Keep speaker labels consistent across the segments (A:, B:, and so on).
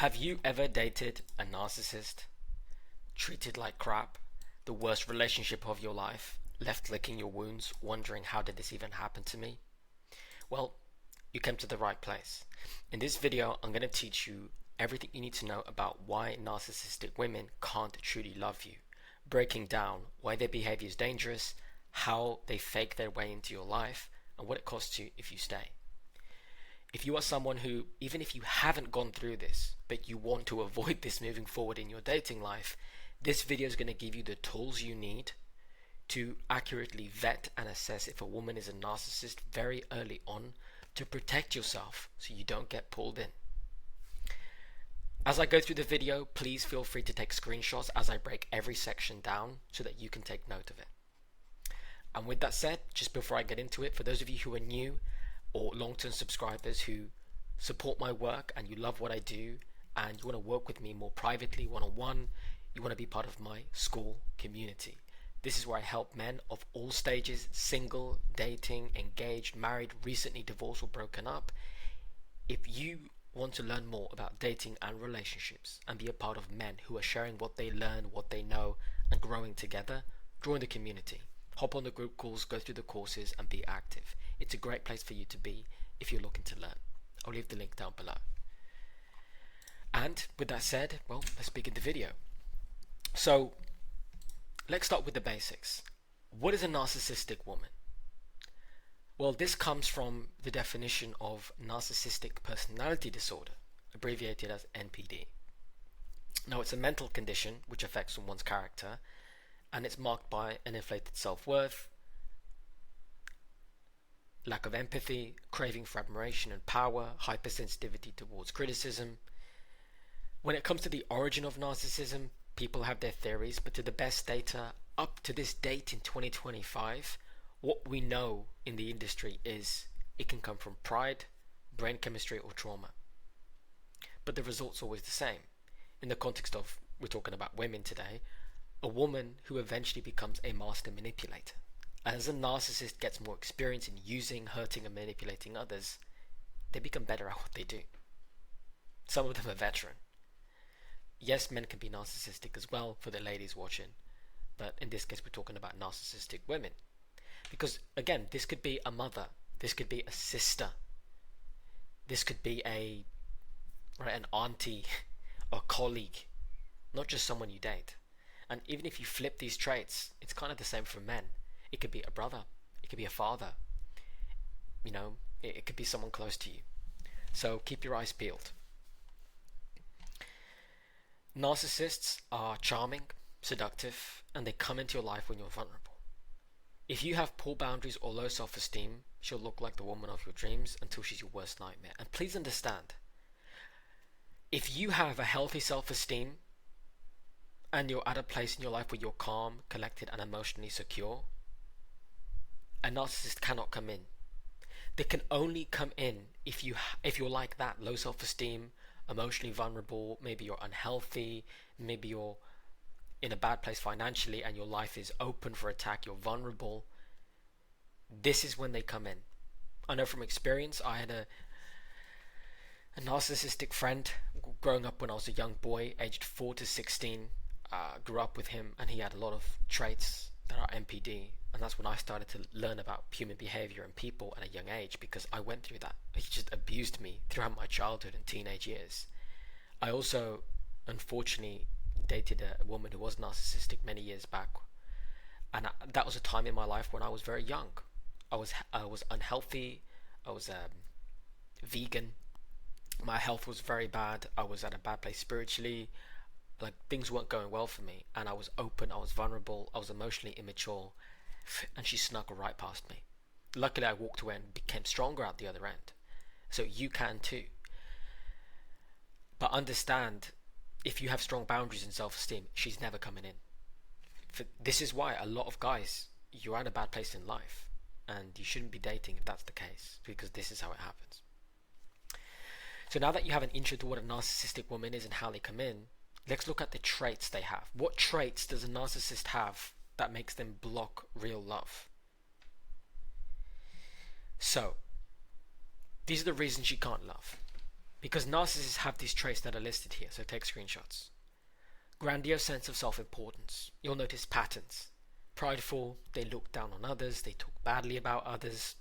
A: Have you ever dated a narcissist, treated like crap, the worst relationship of your life, left licking your wounds, wondering how did this even happen to me? Well, you came to the right place. In this video, I'm going to teach you everything you need to know about why narcissistic women can't truly love you, breaking down why their behavior is dangerous, how they fake their way into your life, and what it costs you if you stay. If you are someone who, even if you haven't gone through this, but you want to avoid this moving forward in your dating life, this video is going to give you the tools you need to accurately vet and assess if a woman is a narcissist very early on to protect yourself so you don't get pulled in. As I go through the video, please feel free to take screenshots as I break every section down so that you can take note of it. And with that said, just before I get into it, for those of you who are new or long-term subscribers who support my work and you love what I do and you want to work with me more privately, one-on-one, you want to be part of my school community. This is where I help men of all stages, single, dating, engaged, married, recently divorced or broken up. If you want to learn more about dating and relationships and be a part of men who are sharing what they learn, what they know, and growing together, join the community. Hop on the group calls, go through the courses, and be active. It's a great place for you to be if you're looking to learn. I'll leave the link down below. And with that said, well, let's begin the video. So, let's start with the basics. What is a narcissistic woman? Well, this comes from the definition of narcissistic personality disorder, abbreviated as NPD. Now, it's a mental condition which affects someone's character, and it's marked by an inflated self-worth, lack of empathy, craving for admiration and power, hypersensitivity towards criticism. When it comes to the origin of narcissism, people have their theories, but to the best data up to this date in 2025, what we know in the industry is it can come from pride, brain chemistry, or trauma. But the result's always the same. In the context of, we're talking about women today, a woman who eventually becomes a master manipulator. As a narcissist gets more experience in using, hurting, and manipulating others, they become better at what they do. Some of them are veteran. Yes, men can be narcissistic as well for the ladies watching, but in this case we're talking about narcissistic women. Because again, this could be a mother, this could be a sister, this could be an auntie, or colleague, not just someone you date. And even if you flip these traits, it's kind of the same for men. It could be a brother, it could be a father, it could be someone close to you. So keep your eyes peeled. Narcissists are charming, seductive, and they come into your life when you're vulnerable. If you have poor boundaries or low self-esteem, she'll look like the woman of your dreams until she's your worst nightmare. And please understand, if you have a healthy self-esteem and you're at a place in your life where you're calm, collected, and emotionally secure, a narcissist cannot come in. They can only come in if you're like that, low self-esteem, emotionally vulnerable, maybe you're unhealthy, maybe you're in a bad place financially and your life is open for attack, you're vulnerable. This is when they come in. I know from experience, I had a narcissistic friend growing up when I was a young boy, aged 4 to 16. Grew up with him and he had a lot of traits that are NPD, and that's when I started to learn about human behavior and people at a young age, because I went through that. He just abused me throughout my childhood and teenage years. I also unfortunately dated a woman who was narcissistic many years back, and that was a time in my life when I was very young. I was unhealthy, I was vegan, my health was very bad, I was at a bad place spiritually, like things weren't going well for me, and I was open, I was vulnerable, I was emotionally immature, and she snuck right past me. Luckily I walked away and became stronger at the other end. So you can too. But understand, if you have strong boundaries and self-esteem, she's never coming in. This is why a lot of guys, you're at a bad place in life and you shouldn't be dating if that's the case, because this is how it happens. So now that you have an intro to what a narcissistic woman is and how they come in, let's look at the traits they have. What traits does a narcissist have that makes them block real love? So, these are the reasons you can't love. Because narcissists have these traits that are listed here, so take screenshots. Grandiose sense of self-importance. You'll notice patterns. Prideful, they look down on others, they talk badly about others,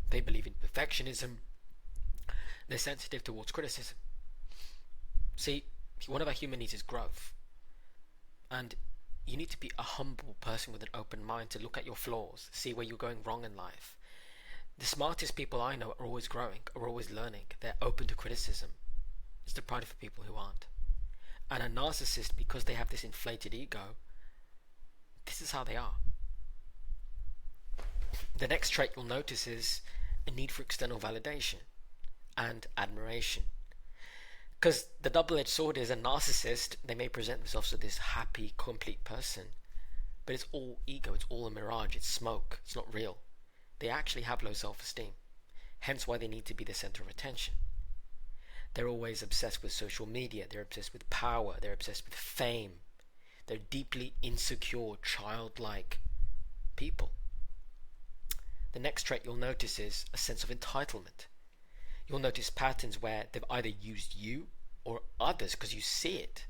A: they believe in perfectionism, they're sensitive towards criticism. See, one of our human needs is growth. And you need to be a humble person with an open mind to look at your flaws, see where you're going wrong in life. The smartest people I know are always growing, are always learning. They're open to criticism. It's the pride for people who aren't. And a narcissist, because they have this inflated ego, this is how they are. The next trait you'll notice is a need for external validation and admiration. Because the double-edged sword is a narcissist, they may present themselves as this happy, complete person, but it's all ego, it's all a mirage, it's smoke, it's not real. They actually have low self-esteem, hence why they need to be the center of attention. They're always obsessed with social media, they're obsessed with power, they're obsessed with fame. They're deeply insecure, childlike people. The next trait you'll notice is a sense of entitlement. You'll notice patterns where they've either used you or others, because you see it,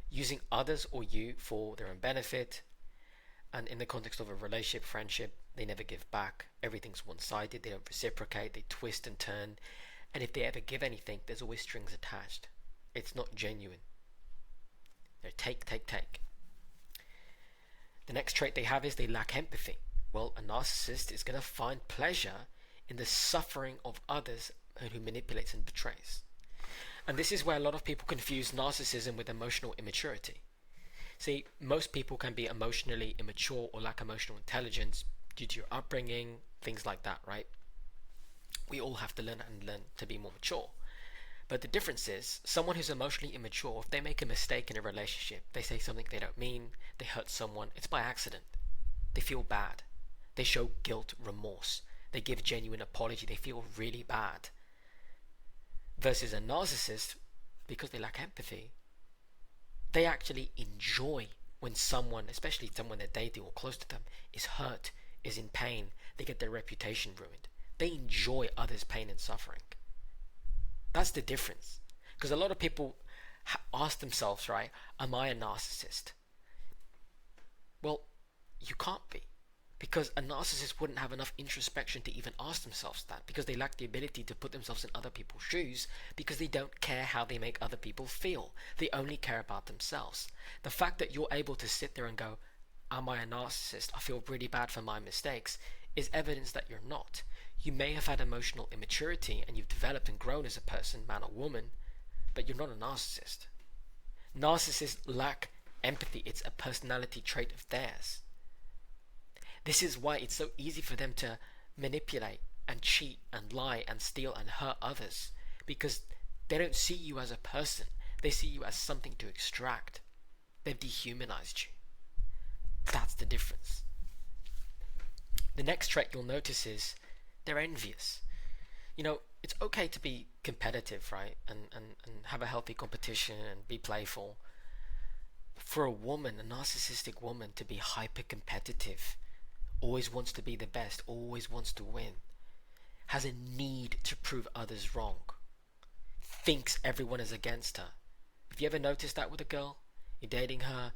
A: using others or you for their own benefit. And in the context of a relationship, friendship, they never give back. Everything's one-sided, they don't reciprocate, they twist and turn. And if they ever give anything, there's always strings attached. It's not genuine. They're take. The next trait they have is they lack empathy. Well, a narcissist is going to find pleasure in the suffering of others who manipulates and betrays. And this is where a lot of people confuse narcissism with emotional immaturity. See, most people can be emotionally immature or lack emotional intelligence due to your upbringing, things like that, right? We all have to learn to be more mature. But the difference is, someone who's emotionally immature, if they make a mistake in a relationship, they say something they don't mean, they hurt someone, it's by accident. They feel bad. They show guilt, remorse. They give genuine apology. They feel really bad. Versus a narcissist, because they lack empathy, they actually enjoy when someone, especially someone they're dating or close to them, is hurt, is in pain. They get their reputation ruined. They enjoy others' pain and suffering. That's the difference. Because a lot of people ask themselves, right, am I a narcissist? Well, you can't be. Because a narcissist wouldn't have enough introspection to even ask themselves that, because they lack the ability to put themselves in other people's shoes, because they don't care how they make other people feel. They only care about themselves. The fact that you're able to sit there and go, am I a narcissist? I feel really bad for my mistakes, is evidence that you're not. You may have had emotional immaturity and you've developed and grown as a person, man or woman, but you're not a narcissist. Narcissists lack empathy. It's a personality trait of theirs. This is why it's so easy for them to manipulate and cheat and lie and steal and hurt others, because they don't see you as a person. They see you as something to extract. They've dehumanized you. That's the difference. The next trait you'll notice is they're envious. You know, it's okay to be competitive, right? And have a healthy competition and be playful. For a woman, a narcissistic woman, to be hyper competitive, always wants to be the best, always wants to win, has a need to prove others wrong, thinks everyone is against her. Have you ever noticed that with a girl? You're dating her,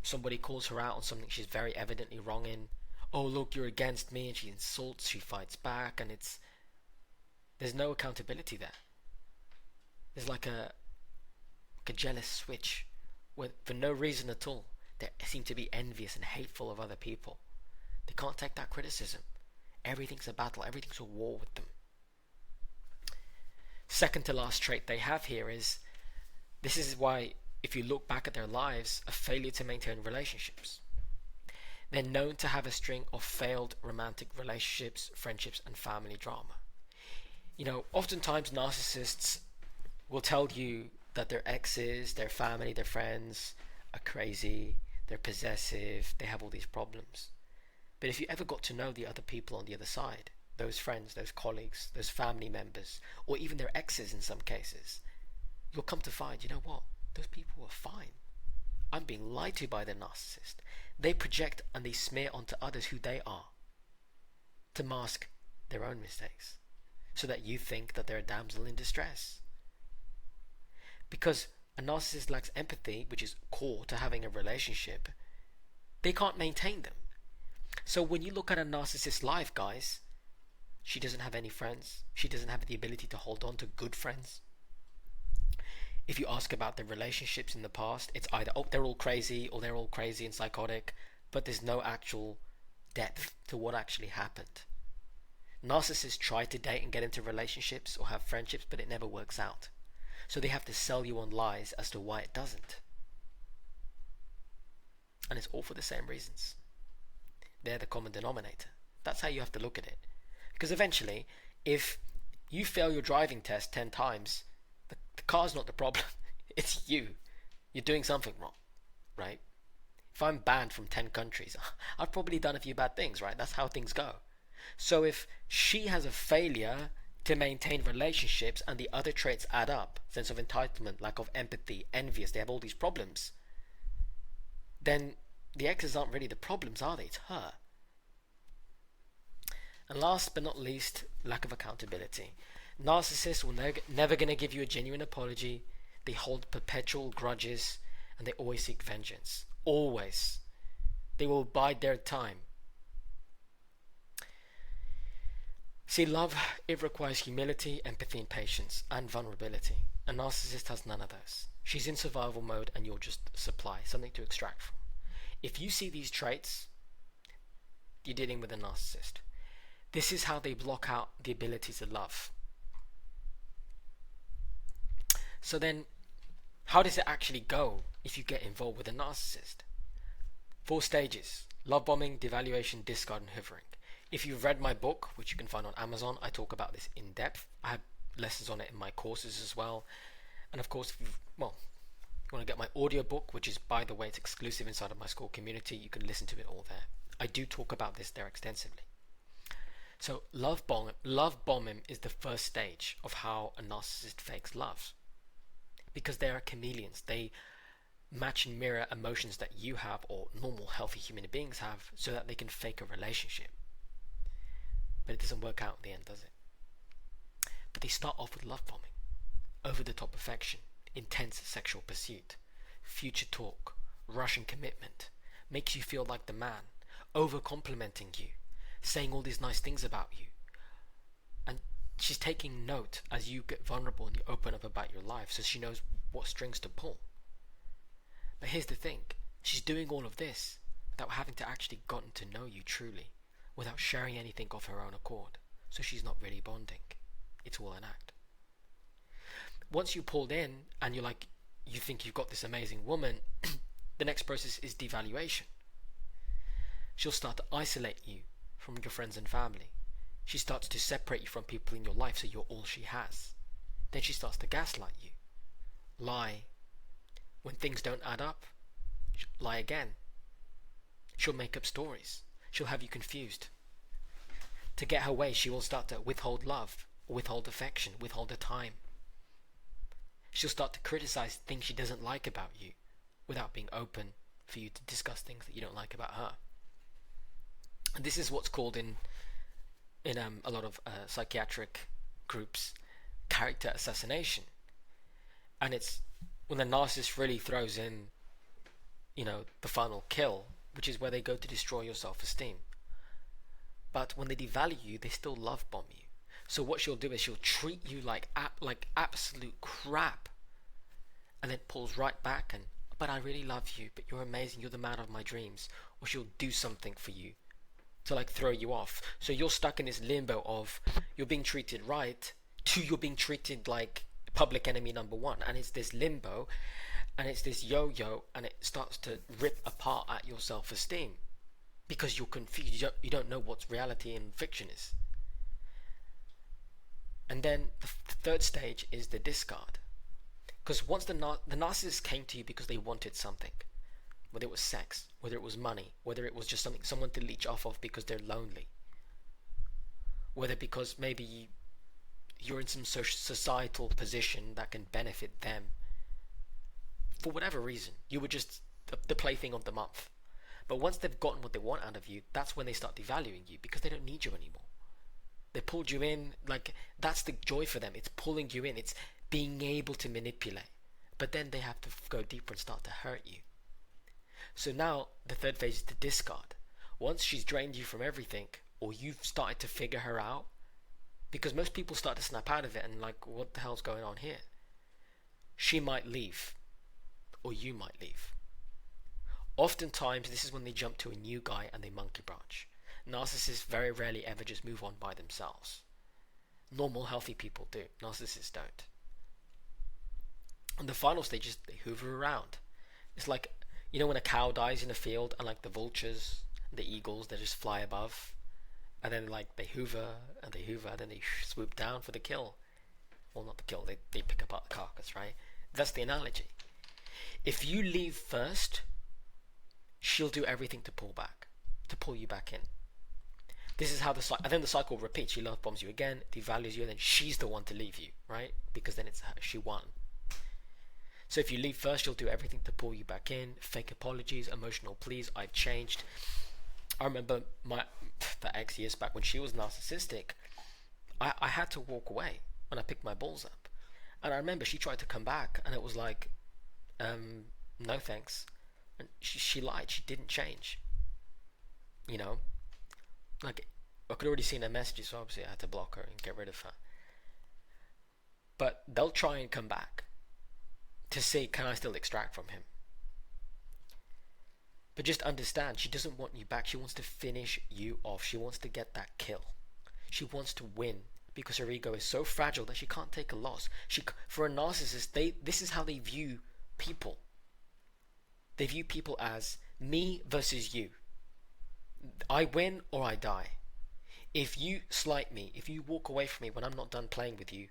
A: somebody calls her out on something she's very evidently wrong in. Oh, look, you're against me, and she insults, she fights back, and there's no accountability there. There's like a jealous switch where, for no reason at all, they seem to be envious and hateful of other people. They can't take that criticism. Everything's a battle, everything's a war with them. Second to last trait they have here is, this is why, if you look back at their lives, a failure to maintain relationships. They're known to have a string of failed romantic relationships, friendships, and family drama. You know, oftentimes narcissists will tell you that their exes, their family, their friends are crazy, they're possessive, they have all these problems. But if you ever got to know the other people on the other side, those friends, those colleagues, those family members, or even their exes in some cases, you'll come to find, you know what, those people are fine. I'm being lied to by the narcissist. They project and they smear onto others who they are to mask their own mistakes. so that you think that they're a damsel in distress. Because a narcissist lacks empathy, which is core to having a relationship, they can't maintain them. So when you look at a narcissist's life, guys, she doesn't have any friends. She doesn't have the ability to hold on to good friends. If you ask about their relationships in the past, it's either, oh, they're all crazy, or they're all crazy and psychotic, but there's no actual depth to what actually happened. Narcissists try to date and get into relationships or have friendships, but it never works out. So they have to sell you on lies as to why it doesn't. And it's all for the same reasons. They're the common denominator. That's how you have to look at it. Because eventually, if you fail your driving test 10 times, the car's not the problem. It's you. You're doing something wrong, right? If I'm banned from 10 countries, I've probably done a few bad things, right? That's how things go. So if she has a failure to maintain relationships and the other traits add up, sense of entitlement, lack of empathy, envious, they have all these problems, then the exes aren't really the problems, are they? It's her. And last but not least, lack of accountability. Narcissists will never going to give you a genuine apology. They hold perpetual grudges and they always seek vengeance. Always. They will bide their time. See, love, it requires humility, empathy, and patience, and vulnerability. A narcissist has none of those. She's in survival mode and you'll just supply something to extract from. If you see these traits, you're dealing with a narcissist. This is how they block out the ability to love. So then, how does it actually go if you get involved with a narcissist? 4 stages: love bombing, devaluation, discard, and hovering. If you've read my book, which you can find on Amazon, I talk about this in depth. I have lessons on it in my courses as well. And of course, if you want to get my audiobook, which is, by the way, it's exclusive inside of my school community, you can listen to it all there. I do talk about this there extensively. So love bombing is the first stage of how a narcissist fakes love. Because they are chameleons. They match and mirror emotions that you have or normal healthy human beings have so that they can fake a relationship. But it doesn't work out in the end, does it? But they start off with love bombing. Over the top affection, intense sexual pursuit, future talk, Russian commitment, makes you feel like the man, over complimenting you, saying all these nice things about you. And she's taking note as you get vulnerable and you open up about your life, so she knows what strings to pull. But here's the thing, she's doing all of this without having to actually gotten to know you truly, without sharing anything of her own accord. So she's not really bonding. It's all an act. Once you pulled in and you think you've got this amazing woman, the next process is devaluation. She'll start to isolate you from your friends and family. She starts to separate you from people in your life so you're all she has. Then she starts to gaslight you. Lie. When things don't add up, lie again. She'll make up stories. She'll have you confused. To get her way, she will start to withhold love, withhold affection, withhold her time. She'll start to criticize things she doesn't like about you without being open for you to discuss things that you don't like about her. And this is what's called in a lot of psychiatric groups character assassination. And it's when the narcissist really throws in, the final kill, which is where they go to destroy your self-esteem. But when they devalue you, they still love bomb you. So what she'll do is she'll treat you like absolute crap, and then pulls right back and, but I really love you, but you're amazing, you're the man of my dreams. Or she'll do something for you to throw you off. So you're stuck in this limbo of you're being treated right to you're being treated like public enemy number 1, and it's this limbo, and it's this yo-yo, and it starts to rip apart at your self-esteem because you're confused. You don't know what reality and fiction is. And then the third stage is the discard, because once the narcissist came to you because they wanted something, whether it was sex, whether it was money, whether it was just someone to leech off of because they're lonely, whether because maybe you're in some societal position that can benefit them. For whatever reason, you were just the plaything of the month. But once they've gotten what they want out of you, that's when they start devaluing you because they don't need you anymore. They pulled you in, like that's the joy for them. It's pulling you in. It's being able to manipulate. But then they have to go deeper and start to hurt you. So now the third phase is to discard. Once she's drained you from everything, or you've started to figure her out, because most people start to snap out of it and like, what the hell's going on here? She might leave, or you might leave. Oftentimes, this is when they jump to a new guy and they monkey branch. Narcissists very rarely ever just move on by themselves. Normal, healthy people do. Narcissists don't. And the final stage is they hoover around. It's like, when a cow dies in a field and like the vultures, the eagles, they just fly above. And then like they hoover and then they swoop down for the kill. Well, not the kill, they pick apart the carcass, right? That's the analogy. If you leave first, she'll do everything to pull you back in. This is how and then the cycle repeats. She love bombs you again, devalues you, and then she's the one to leave you, right? Because then it's her, she won. So if you leave first, she'll do everything to pull you back in. Fake apologies, emotional pleas, I've changed. I remember the ex years back when she was narcissistic. I had to walk away when I picked my balls up. And I remember she tried to come back and it was like, no thanks. And she lied, she didn't change. Like I could already see her messages, so obviously I had to block her and get rid of her. But they'll try and come back to see, can I still extract from him? But just understand, she doesn't want you back. She wants to finish you off. She wants to get that kill. She wants to win because her ego is so fragile that she can't take a loss. For a narcissist, this is how they view people. They view people as me versus you. I win or I die. If you slight me, if you walk away from me when I'm not done playing with you,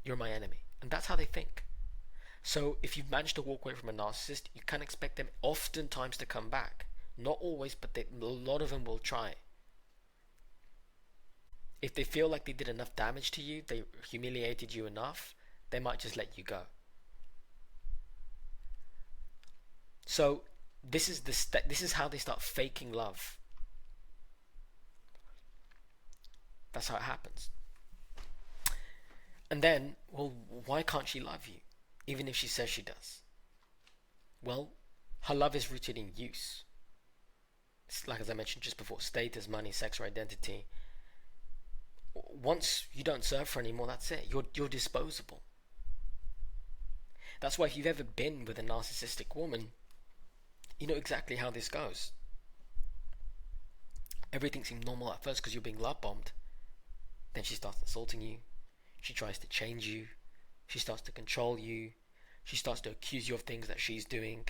A: you're my enemy. And that's how they think. So if you've managed to walk away from a narcissist, you can expect them oftentimes to come back. Not always, but a lot of them will try. If they feel like they did enough damage to you, they humiliated you enough, they might just let you go. So this is how they start faking love. That's how it happens. And then, well, why can't she love you? Even if she says she does. Well, her love is rooted in use. It's like, as I mentioned just before, status, money, sex, or identity. Once you don't serve her anymore, that's it. You're disposable. That's why if you've ever been with a narcissistic woman, you know exactly how this goes. Everything seems normal at first because you're being love bombed. Then she starts insulting you. She tries to change you. She starts to control you. She starts to accuse you of things that she's doing.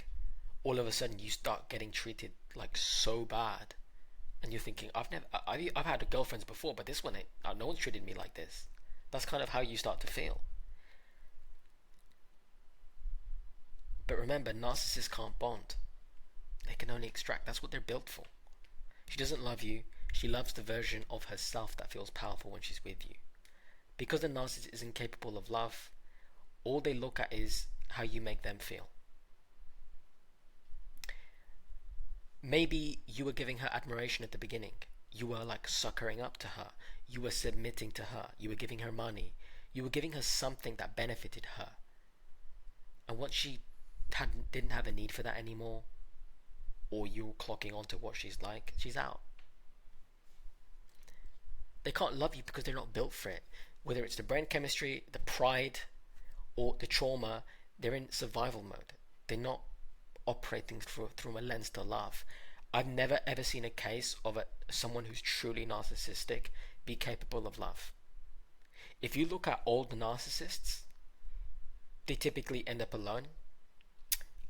A: All of a sudden you start getting treated like so bad. And you're thinking, I've had girlfriends before, but this one, no one's treated me like this. That's kind of how you start to feel. But remember, narcissists can't bond. They can only extract. That's what they're built for. She doesn't love you. She loves the version of herself that feels powerful when she's with you. Because the narcissist is incapable of love, all they look at is how you make them feel. Maybe you were giving her admiration at the beginning. You were like suckering up to her. You were submitting to her. You were giving her money. You were giving her something that benefited her. And once she didn't have a need for that anymore, or you're clocking onto what she's like, she's out. They can't love you because they're not built for it. Whether it's the brain chemistry, the pride, or the trauma, they're in survival mode. They're not operating through a lens to love. I've never ever seen a case of someone who's truly narcissistic be capable of love. If you look at all the narcissists, they typically end up alone.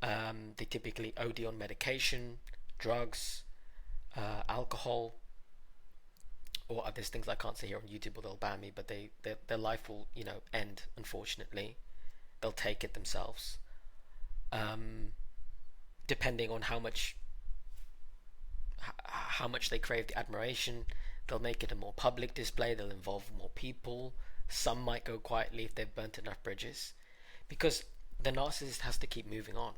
A: They typically OD on medication, drugs, alcohol, or there's things I can't say here on YouTube or they'll ban me, but their life will end, unfortunately. They'll take it themselves. Depending on how much they crave the admiration, they'll make it a more public display. They'll involve more people. Some might go quietly if they've burnt enough bridges, because the narcissist has to keep moving on.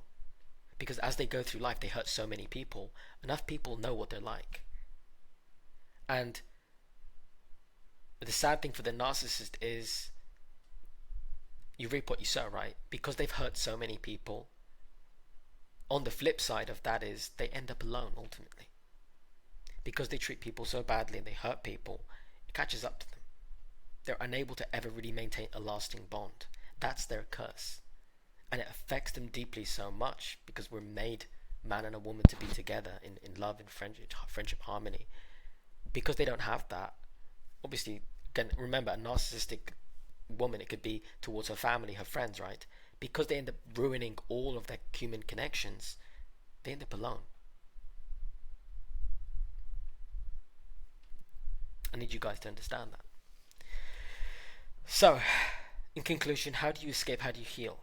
A: Because as they go through life, they hurt so many people. Enough people know what they're like, and But the sad thing for the narcissist is you reap what you sow, right? Because they've hurt so many people. On the flip side of that is they end up alone ultimately. Because they treat people so badly and they hurt people, it catches up to them. They're unable to ever really maintain a lasting bond. That's their curse. And it affects them deeply so much because we're made, man and a woman, to be together in love and friendship harmony. Because they don't have that, obviously, again, remember, a narcissistic woman, it could be towards her family, her friends, right? Because they end up ruining all of their human connections, they end up alone. I need you guys to understand that. So, in conclusion, how do you escape? How do you heal?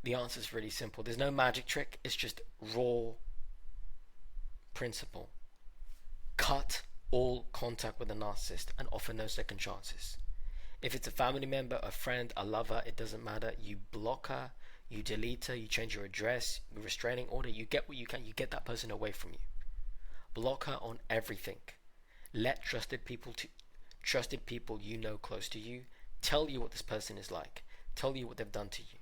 A: The answer is really simple. There's no magic trick. It's just raw principle. Cut all contact with a narcissist and offer no second chances. If it's a family member, a friend, a lover, it doesn't matter. You block her, you delete her, you change your address, your restraining order, you get what you can, you get that person away from you. Block her on everything. Let trusted people you know close to you tell you what this person is like, tell you what they've done to you.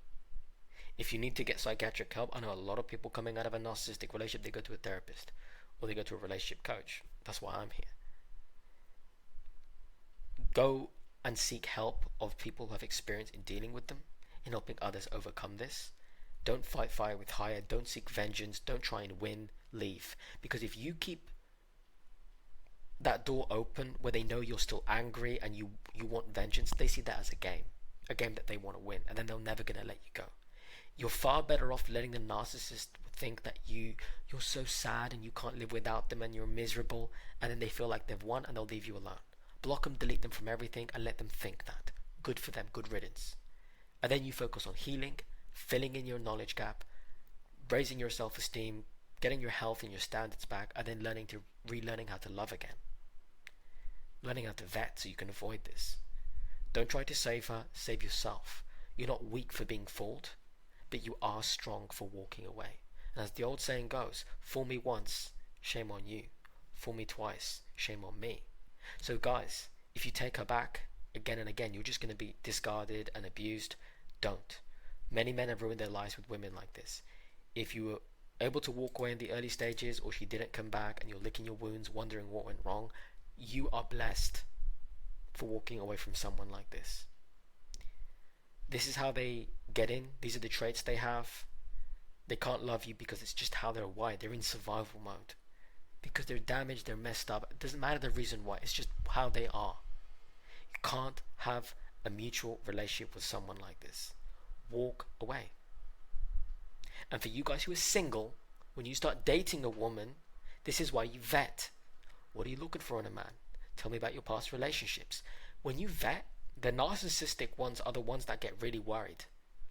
A: If you need to get psychiatric help, I know a lot of people coming out of a narcissistic relationship, they go to a therapist or they go to a relationship coach. That's why I'm here. Go and seek help of people who have experience in dealing with them, in helping others overcome this. Don't fight fire with fire. Don't seek vengeance. Don't try and win. Leave. Because if you keep that door open where they know you're still angry and you want vengeance, they see that as a game that they want to win, and then they're never going to let you go. You're far better off letting the narcissist think that you're so sad and you can't live without them and you're miserable, and then they feel like they've won and they'll leave you alone. Block them, delete them from everything, and let them think that. Good for them, good riddance. And then you focus on healing, filling in your knowledge gap, raising your self-esteem, getting your health and your standards back, and then relearning how to love again. Learning how to vet so you can avoid this. Don't try to save her, save yourself. You're not weak for being fooled, but you are strong for walking away. And as the old saying goes, fool me once, shame on you. Fool me twice, shame on me. So guys, if you take her back again and again, you're just going to be discarded and abused. Don't. Many men have ruined their lives with women like this. If you were able to walk away in the early stages, or she didn't come back and you're licking your wounds wondering what went wrong, you are blessed for walking away from someone like this. This is how they get in. These are the traits they have. They can't love you because it's just how they're wired. They're in survival mode. Because they're damaged, they're messed up. It doesn't matter the reason why. It's just how they are. You can't have a mutual relationship with someone like this. Walk away. And for you guys who are single, when you start dating a woman, this is why you vet. What are you looking for in a man? Tell me about your past relationships. When you vet, the narcissistic ones are the ones that get really worried,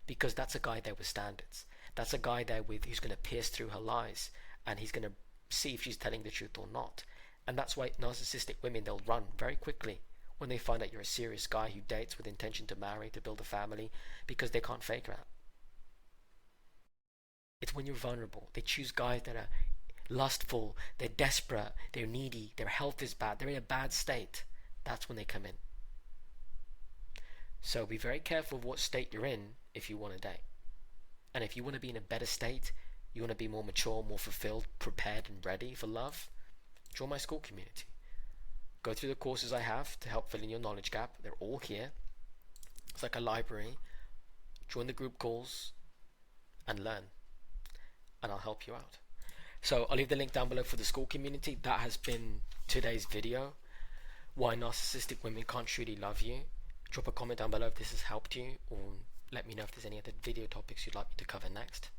A: because that's a guy there with standards. That's a guy there who's going to pierce through her lies, and he's going to see if she's telling the truth or not. And that's why narcissistic women, they'll run very quickly when they find out you're a serious guy who dates with intention to marry, to build a family, because they can't fake that. It's when you're vulnerable. They choose guys that are lustful, they're desperate, they're needy, their health is bad, they're in a bad state. That's when they come in. So be very careful of what state you're in if you want to date. And if you want to be in a better state, you want to be more mature, more fulfilled, prepared and ready for love, join my school community. Go through the courses I have to help fill in your knowledge gap. They're all here. It's like a library. Join the group calls and learn, and I'll help you out. So I'll leave the link down below for the school community. That has been today's video. Why narcissistic women can't truly love you. Drop a comment down below if this has helped you, or let me know if there's any other video topics you'd like me to cover next.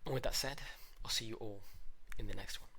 A: And with that said, I'll see you all in the next one.